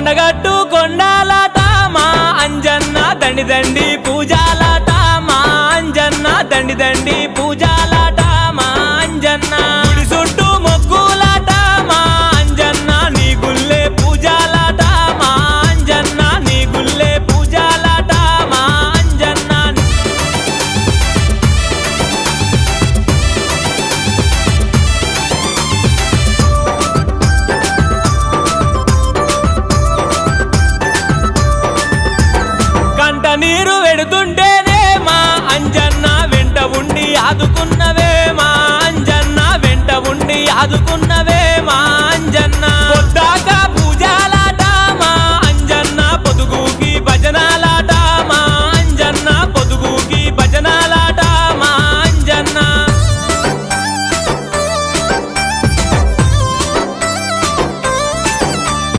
కొండగట్టు కొండాలట మా అంజన్న దండి దండి పూజాలట మా అంజన్న దండి దండి పూజాలట మా అంజన్న గుడి చుట్టూ మొక్కులాట మా అంజన్న నీ గుల్లే పూజాలట మా అంజన్న నీ గుల్లే పూజాలట మా అంజన్న కంట నీరు